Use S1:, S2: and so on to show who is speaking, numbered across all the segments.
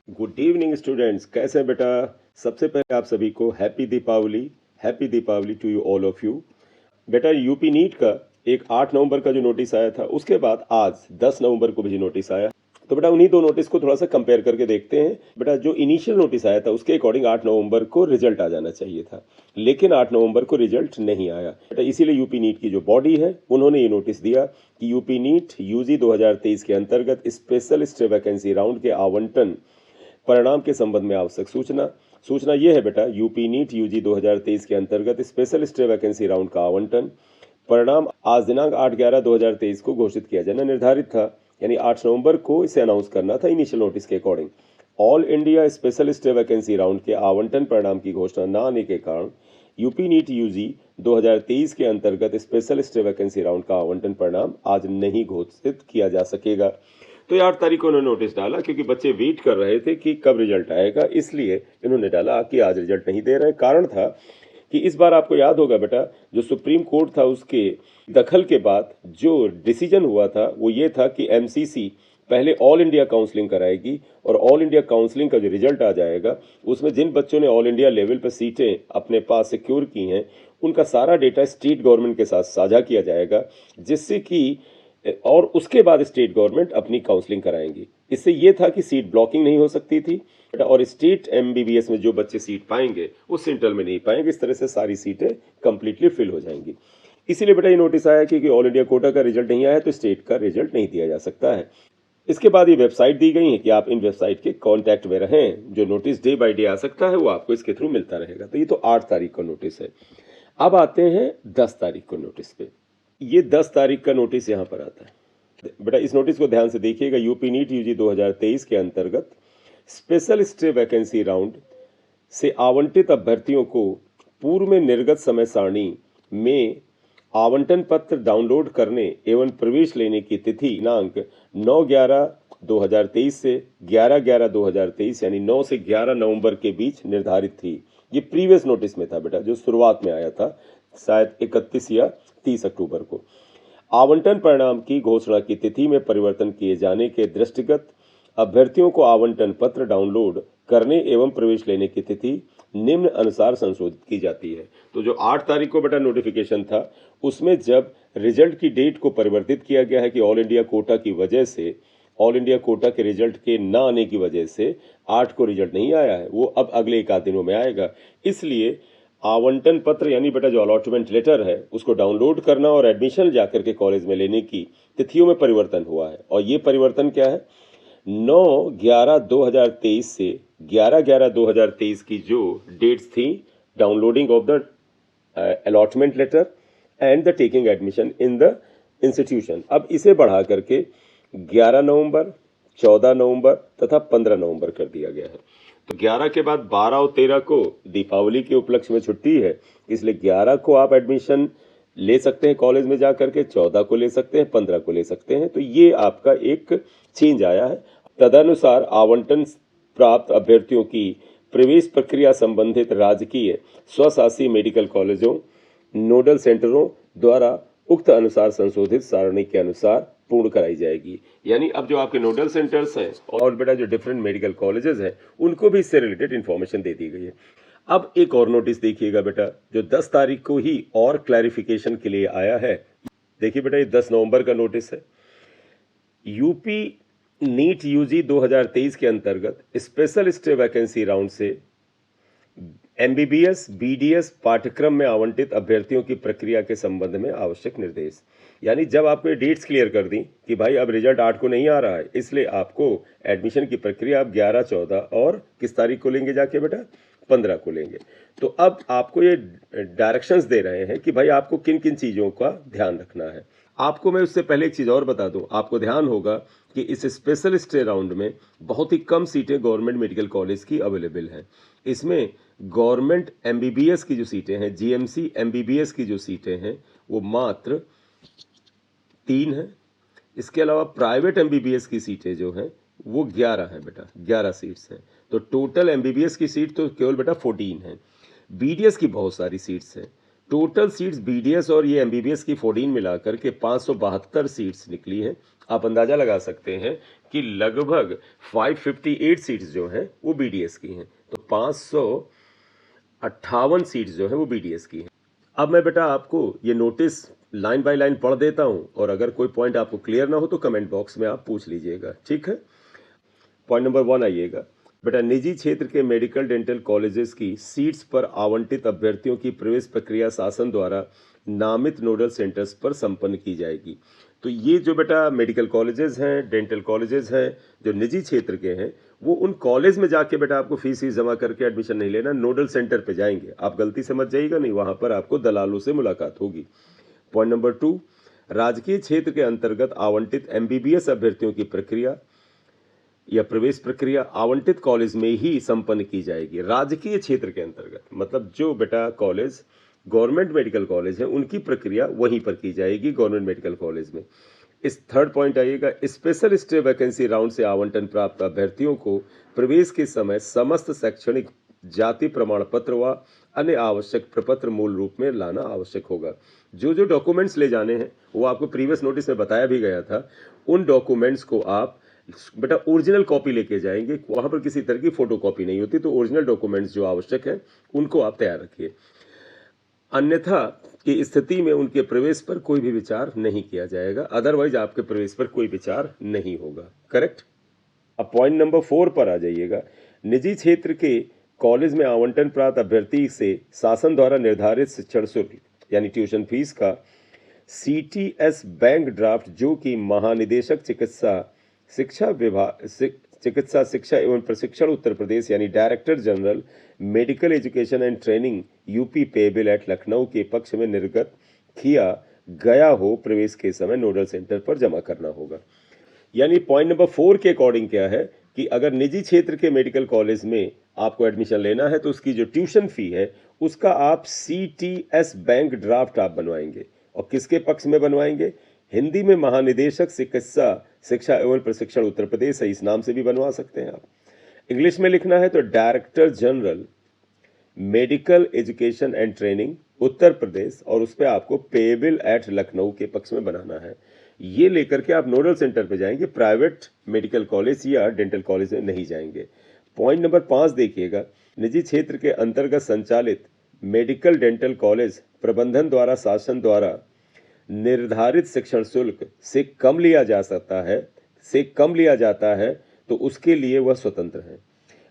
S1: Good evening students, कैसे हैं बेटा। सबसे पहले आप सभी को happy Deepawali to you all of you. बेटा यूपी नीट का एक 8 नवंबर का जो नोटिस आया था, उसके बाद आज 10 नवंबर को भी नोटिस आया। तो बेटा उन्हीं दो नोटिस को थोड़ा सा कंपेयर करके देखते हैं। बेटा जो इनिशियल नोटिस आया था उसके अकॉर्डिंग 8 नवंबर को रिजल्ट आ जाना चाहिए था, लेकिन 8 नवंबर को रिजल्ट नहीं आया। बेटा इसीलिए यूपी नीट की जो बॉडी है उन्होंने ये नोटिस दिया कि यूपी नीट यूजी 2023 के अंतर्गत स्पेशल स्टे वैकेंसी राउंड के आवंटन परिणाम के संबंध में आवश्यक सूचना यह है बेटा, यूपी नीट यूजी 2023 के अंतर्गत स्पेशल स्टे वैकेंसी राउंड का आवंटन परिणाम आज दिनांक 8/11/2023 को घोषित किया जाना निर्धारित था। यानी 8 नवंबर को इसे अनाउंस करना था इनिशियल नोटिस के according. All India special stay vacancy round के आवंटन परिणाम की घोषणा न आने के कारण यूपी नीट यूजी 2023 के अंतर्गत स्पेशल स्टे वैकेंसी राउंड का आवंटन परिणाम आज नहीं घोषित किया जा सकेगा। तो 8 तारीख को उन्होंने नोटिस डाला, क्योंकि बच्चे वेट कर रहे थे कि कब रिजल्ट आएगा, इसलिए इन्होंने डाला कि आज रिजल्ट नहीं दे रहे। कारण था कि इस बार आपको याद होगा बेटा, जो सुप्रीम कोर्ट था उसके दखल के बाद जो डिसीजन हुआ था वो ये था कि एमसीसी पहले ऑल इंडिया काउंसलिंग कराएगी, और ऑल इंडिया काउंसलिंग का जो रिजल्ट आ जाएगा उसमें जिन बच्चों ने ऑल इंडिया लेवल पर सीटें अपने पास सिक्योर की हैं उनका सारा डेटा स्टेट गवर्नमेंट के साथ साझा किया जाएगा, जिससे कि और उसके बाद स्टेट गवर्नमेंट अपनी काउंसलिंग कराएंगी। इससे ये था कि सीट ब्लॉकिंग नहीं हो सकती थी, और स्टेट एमबीबीएस में जो बच्चे सीट पाएंगे वो सेंट्रल में नहीं पाएंगे। इस तरह से सारी सीटें कंप्लीटली फिल हो जाएंगी। इसीलिए बेटा ये नोटिस आया कि ऑल इंडिया कोटा का रिजल्ट नहीं आया तो स्टेट का रिजल्ट नहीं दिया जा सकता है। इसके बाद ये वेबसाइट दी गई है कि आप इन वेबसाइट के कांटेक्ट में रहें। जो नोटिस डे बाय डे आ सकता है वो आपको इसके थ्रू मिलता रहेगा। तो ये तो 8 तारीख का नोटिस है। अब आते हैं 10 तारीख को नोटिस पे। ये 10 तारीख का नोटिस यहाँ पर आता है। बेटा इस नोटिस को ध्यान से देखिएगा। यूपी नीट यूजी 2023 के अंतर्गत स्पेशल स्टे वैकेंसी राउंड से आवंटित अभ्यर्थियों को पूर्व में निर्गत समय सारणी में आवंटन पत्र डाउनलोड करने एवं प्रवेश लेने की तिथि दिनांक 9/11/2023 से 11/11/2023 यानी 9 से 11 नवंबर के बीच निर्धारित थी। ये प्रीवियस नोटिस में था बेटा, जो शुरुआत में आया था शायद 31 या 30 अक्टूबर को। आवंटन परिणाम की घोषणा की तिथि में परिवर्तन किए जाने के दृष्टिगत अभ्यर्थियों को आवंटन पत्र डाउनलोड करने एवं प्रवेश लेने की तिथि निम्न अनुसार संशोधित की जाती है। तो जो 8 तारीख को बेटा नोटिफिकेशन था उसमें जब रिजल्ट की डेट को परिवर्तित किया गया है कि ऑल इंडिया कोटा की वजह से, ऑल इंडिया कोटा के रिजल्ट के न आने की वजह से 8 को रिजल्ट नहीं आया है, वो अब अगले एक आध दिनों में आएगा। इसलिए आवंटन पत्र यानी बेटा जो अलॉटमेंट लेटर है उसको डाउनलोड करना और एडमिशन जाकर के कॉलेज में लेने की तिथियों में परिवर्तन हुआ है। और ये परिवर्तन क्या है, 9/11/2023 से 11/11/2023 की जो डेट्स थी downloading of the allotment letter and the taking admission in the institution, अब इसे बढ़ा करके 11 नवंबर, 14 नवंबर तथा 15 नवंबर कर दिया गया है। तो 11 के बाद 12 और 13 को दीपावली के उपलक्ष्य में छुट्टी है, इसलिए 11 को आप एडमिशन ले सकते हैं कॉलेज में जा करके, 14 को ले सकते हैं, 15 को ले सकते हैं। तो ये आपका एक चेंज आया है। तदनुसार आवंटन प्राप्त अभ्यर्थियों की प्रवेश प्रक्रिया संबंधित राजकीय स्वशासी मेडिकल कॉलेजों नोडल सेंटरों द्वारा उक्त अनुसार संशोधित सारणी के अनुसार पूर्ण कराई जाएगी। यानी अब जो आपके नोडल सेंटर्स हैं और बेटा जो डिफरेंट मेडिकल कॉलेजेस हैं उनको भी इससे रिलेटेड इंफॉर्मेशन दे दी गई है। अब एक और नोटिस देखिएगा बेटा, जो 10 तारीख को ही और क्लैरिफिकेशन के लिए आया है। देखिए बेटा ये 10 नवंबर का नोटिस है। यूपी नीट यूजी 2023 के अंतर्गत स्पेशल स्टे वैकेंसी राउंड से एमबीबीएस बीडीएस पाठ्यक्रम में आवंटित अभ्यर्थियों की प्रक्रिया के संबंध में आवश्यक निर्देश। यानी जब आपको ये डेट्स क्लियर कर दी कि भाई अब रिजल्ट 8 को नहीं आ रहा है, इसलिए आपको एडमिशन की प्रक्रिया अब 11, 14 और किस तारीख को लेंगे जाके बेटा, 15 को लेंगे। तो अब आपको ये डायरेक्शंस दे रहे हैं कि भाई आपको किन किन चीज़ों का ध्यान रखना है। आपको मैं उससे पहले एक चीज़ और बता दूं, आपको ध्यान होगा कि इस स्पेशल स्टे राउंड में बहुत ही कम सीटें गवर्नमेंट मेडिकल कॉलेज की अवेलेबल हैं। इसमें गवर्नमेंट एमबीबीएस की जो सीटें हैं, जीएमसी एमबीबीएस की जो सीटें हैं वो मात्र 3 हैं। इसके अलावा प्राइवेट एमबीबीएस की सीटें जो हैं वो 11 हैं बेटा, 11 सीट्स हैं। तो टोटल एमबीबीएस की सीट तो केवल बेटा 14 हैं। बीडीएस की बहुत सारी सीट्स हैं, टोटल सीट्स बीडीएस और ये एमबीबीएस की 14 मिलाकर के 572 सीट्स निकली हैं। आप अंदाज़ा लगा सकते हैं कि लगभग 558 सीट्स जो हैं वो बीडीएस की हैं, तो 558 सीट्स जो हैं वो बीडीएस की हैं। अब मैं बेटा आपको ये नोटिस लाइन बाय लाइन पढ़ देता हूं, और अगर कोई पॉइंट आपको क्लियर ना हो तो कमेंट बॉक्स में आप पूछ लीजिएगा, ठीक है। पॉइंट नंबर 1 आइएगा बेटा, निजी क्षेत्र के मेडिकल डेंटल कॉलेजेस की सीट्स पर आवंटित अभ्यर्थियों की प्रवेश प्रक्रिया शासन द्वारा नामित नोडल सेंटर्स पर संपन्न की जाएगी। तो ये जो बेटा मेडिकल कॉलेजेस हैं, डेंटल कॉलेजेस हैं, जो निजी क्षेत्र के हैं, वो उन कॉलेज में जाके बेटा आपको फीस जमा करके एडमिशन नहीं लेना, नोडल सेंटर पे जाएंगे। आप गलती से मत जाइएगा, नहीं, वहां पर आपको दलालों से मुलाकात होगी। पॉइंट नंबर 2, राजकीय क्षेत्र के अंतर्गत आवंटित एमबीबीएस अभ्यर्थियों की प्रक्रिया या प्रवेश प्रक्रिया आवंटित कॉलेज में ही संपन्न की जाएगी। राजकीय क्षेत्र के अंतर्गत मतलब जो बेटा कॉलेज गवर्नमेंट मेडिकल कॉलेज है उनकी प्रक्रिया वहीं पर की जाएगी, गवर्नमेंट मेडिकल कॉलेज में। इस थर्ड पॉइंट आइएगा, स्पेशल स्टे वैकेंसी राउंड से आवंटन प्राप्त अभ्यर्थियों को प्रवेश के समय समस्त शैक्षणिक जाति प्रमाण पत्र व अन्य आवश्यक प्रपत्र मूल रूप में लाना आवश्यक होगा। जो जो डॉक्यूमेंट्स ले जाने हैं वो आपको प्रीवियस नोटिस में बताया भी गया था। उन डॉक्यूमेंट्स को आप बेटा ओरिजिनल कॉपी लेके जाएंगे, वहां पर किसी तरह की फोटो कॉपी नहीं होती, तो ओरिजिनल डॉक्यूमेंट्स जो आवश्यक है उनको आप तैयार रखिए। अन्यथा की स्थिति में उनके प्रवेश पर कोई भी विचार नहीं किया जाएगा, अदरवाइज आपके प्रवेश पर कोई विचार नहीं होगा। करेक्ट। अब पॉइंट नंबर 4 पर आ जाइएगा, निजी क्षेत्र के कॉलेज में आवंटन प्राप्त अभ्यर्थी से शासन द्वारा निर्धारित शिक्षण शुल्क यानी ट्यूशन फीस का सीटीएस बैंक ड्राफ्ट जो कि महानिदेशक चिकित्सा विभाग चिकित्सा शिक्षा एवं प्रशिक्षण उत्तर प्रदेश यानी director general medical education and training UP payable eight Lucknow के पक्ष में निर्गत किया गया हो, प्रवेश के समय नोडल सेंटर पर जमा करना होगा। यानी पॉइंट नंबर 4 के अकॉर्डिंग क्या है कि अगर निजी क्षेत्र के मेडिकल कॉलेज में आपको एडमिशन लेना है तो उसकी जो ट्यूशन फी है उसका आप सीटीएस बैंक ड्राफ्ट आप बनवाएंगे। और किसके पक्ष में बनवाएंगे? हिंदी में महानिदेशक चिकित्सा शिक्षा एवं प्रशिक्षण उत्तर प्रदेश है, इस नाम से भी बनवा सकते हैं आप। इंग्लिश में लिखना है तो director general medical education and training Uttar Pradesh, और उस पर आपको पेबल एट लखनऊ के पक्ष में बनाना है। ये लेकर के आप नोडल सेंटर पे जाएंगे, प्राइवेट मेडिकल कॉलेज या डेंटल कॉलेज में नहीं जाएंगे। पॉइंट नंबर 5 देखिएगा, निजी क्षेत्र के अंतर्गत संचालित मेडिकल डेंटल कॉलेज प्रबंधन द्वारा शासन द्वारा निर्धारित शिक्षण शुल्क से कम लिया जाता है तो उसके लिए वह स्वतंत्र है।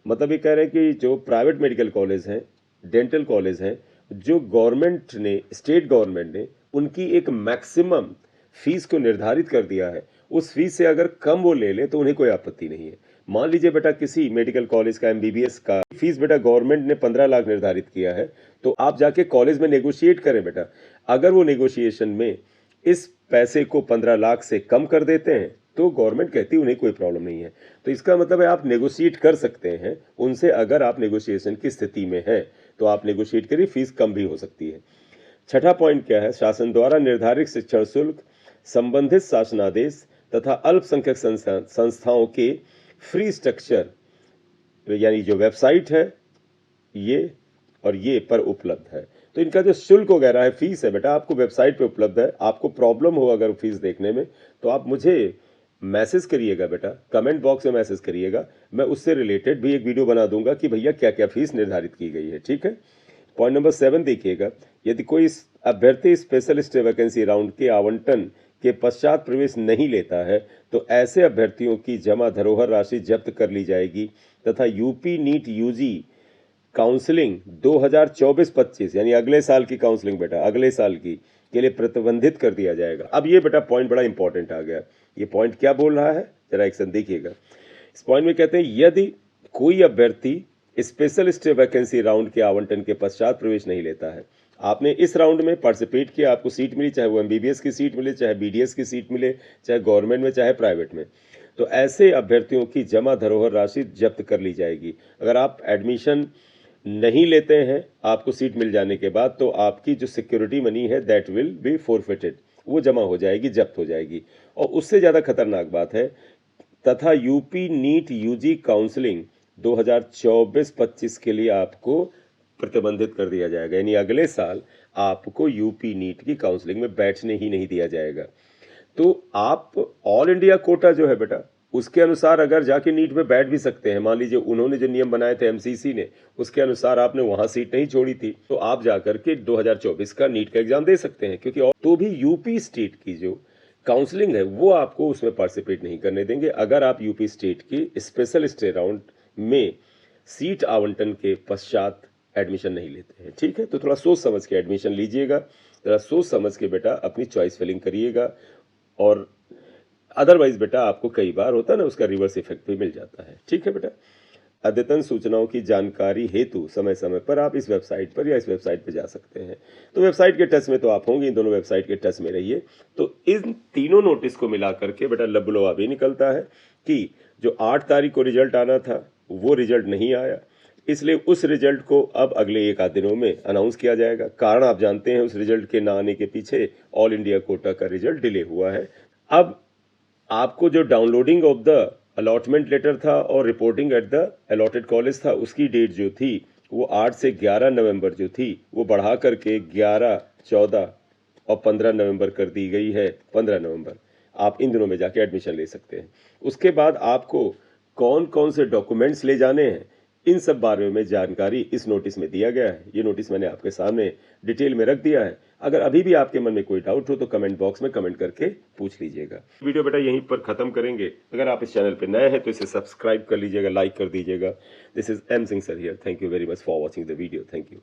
S1: मतलब ये कह रहे हैं कि जो प्राइवेट मेडिकल कॉलेज हैं, डेंटल कॉलेज हैं, जो गवर्नमेंट ने, स्टेट गवर्नमेंट ने उनकी एक मैक्सिमम फीस को निर्धारित कर दिया है, उस फीस से अगर कम वो ले ले तो उन्हें कोई आपत्ति नहीं है। मान लीजिए बेटा किसी मेडिकल कॉलेज का एमबीबीएस का फीस बेटा गवर्नमेंट ने 15 लाख निर्धारित किया है, तो आप जाके कॉलेज में नेगोशिएट करें बेटा। अगर वो नेगोशिएशन में इस पैसे को 15 लाख से कम कर देते हैं तो गवर्नमेंट कहती है उन्हें कोई प्रॉब्लम नहीं है। तो इसका मतलब है आप नेगोशिएट कर सकते हैं उनसे। अगर आप नेगोशिएशन की स्थिति में हैं तो आप नेगोशिएट करिए, फीस कम भी हो सकती है। छठा पॉइंट क्या है, शासन द्वारा निर्धारित शिक्षण शुल्क संबंधित शासनादेश तथा अल्पसंख्यक संस्थाओं के फ्री स्ट्रक्चर यानी जो वेबसाइट है ये और ये पर उपलब्ध है। तो इनका जो शुल्क वगैरह है, फीस है बेटा, आपको वेबसाइट पे उपलब्ध है। आपको प्रॉब्लम हो अगर फीस देखने में तो आप मुझे मैसेज करिएगा बेटा, कमेंट बॉक्स में मैसेज करिएगा, मैं उससे रिलेटेड भी एक वीडियो बना दूंगा कि भैया क्या क्या फीस निर्धारित की गई है, ठीक है। पॉइंट नंबर 7 देखिएगा, यदि कोई अभ्यर्थी स्पेशल स्टे वैकेंसी राउंड के आवंटन के पश्चात प्रवेश नहीं लेता है तो ऐसे अभ्यर्थियों की जमा धरोहर राशि जब्त कर ली जाएगी तथा यूपी नीट यूजी काउंसलिंग 2024-25 यानी अगले साल की काउंसलिंग बेटा, अगले साल की के लिए प्रतिबंधित कर दिया जाएगा। अब ये बेटा पॉइंट बड़ा इंपॉर्टेंट आ गया। ये पॉइंट क्या बोल रहा है, जरा एक्शन देखिएगा। इस पॉइंट में कहते हैं यदि कोई अभ्यर्थी स्पेशल स्टे वैकेंसी राउंड के आवंटन के पश्चात प्रवेश नहीं लेता है, आपने इस राउंड में पार्टिसिपेट किया, आपको सीट मिली, चाहे वो एमबीबीएस की सीट मिले, चाहे बीडीएस की सीट मिले, चाहे गवर्नमेंट में चाहे प्राइवेट में, तो ऐसे अभ्यर्थियों की जमा धरोहर राशि जब्त कर ली जाएगी। अगर आप एडमिशन नहीं लेते हैं आपको सीट मिल जाने के बाद, तो आपकी जो सिक्योरिटी मनी है दैट विल बी फोरफिटेड, वो जमा हो जाएगी, जब्त हो जाएगी। और उससे ज़्यादा खतरनाक बात है, तथा यूपी नीट यूजी काउंसलिंग 2024-25 के लिए आपको प्रतिबंधित कर दिया जाएगा। यानी अगले साल आपको यूपी नीट की काउंसलिंग में बैठने ही नहीं दिया जाएगा। तो आप ऑल इंडिया कोटा जो है बेटा, उसके अनुसार अगर जाके नीट में बैठ भी सकते हैं। मान लीजिए उन्होंने जो नियम बनाए थे एमसीसी ने, उसके अनुसार आपने वहां सीट नहीं छोड़ी थी, तो आप जाकर के 2024 का नीट का एग्जाम दे सकते हैं, क्योंकि और तो भी यूपी स्टेट की जो काउंसलिंग है वो आपको उसमें पार्टिसिपेट नहीं करने देंगे अगर आप यूपी स्टेट की स्पेशल स्टे राउंड में सीट आवंटन के पश्चात एडमिशन नहीं लेते हैं। ठीक है, तो थोड़ा सोच समझ के एडमिशन लीजिएगा, थोड़ा सोच समझ के बेटा अपनी चॉइस फिलिंग करिएगा, और अदरवाइज बेटा आपको कई बार होता है ना, उसका रिवर्स इफेक्ट भी मिल जाता है। ठीक है बेटा, अद्यतन सूचनाओं की जानकारी हेतु समय समय पर आप इस वेबसाइट पर या इस वेबसाइट पर जा सकते हैं। तो वेबसाइट के टच में तो आप होंगे, इन दोनों वेबसाइट के टच में रहिए। तो इन तीनों नोटिस को मिला करके बेटा लबलोवा भी निकलता है कि जो 8 तारीख को रिजल्ट आना था वो रिजल्ट नहीं आया, इसलिए उस रिजल्ट को अब अगले एक आध दिनों में अनाउंस किया जाएगा। कारण आप जानते हैं, उस रिजल्ट के ना आने के पीछे ऑल इंडिया कोटा का रिजल्ट डिले हुआ है। अब आपको जो downloading of the allotment letter था और reporting at the allotted college था, उसकी डेट जो थी वो 8 से 11 नवंबर जो थी वो बढ़ा करके 11, 14 और 15 नवंबर कर दी गई है। 15 नवंबर आप इन दिनों में जाके एडमिशन ले सकते हैं। उसके बाद आपको कौन कौन से डॉक्यूमेंट्स ले जाने हैं, इन सब बारे में जानकारी इस नोटिस में दिया गया है। ये नोटिस मैंने आपके सामने डिटेल में रख दिया है। अगर अभी भी आपके मन में कोई डाउट हो तो कमेंट बॉक्स में कमेंट करके पूछ लीजिएगा। वीडियो बेटा यहीं पर खत्म करेंगे। अगर आप इस चैनल पर नए हैं तो इसे सब्सक्राइब कर लीजिएगा, लाइक कर दीजिएगा। This is M Singh sir here. Thank you very much for watching the video. Thank you.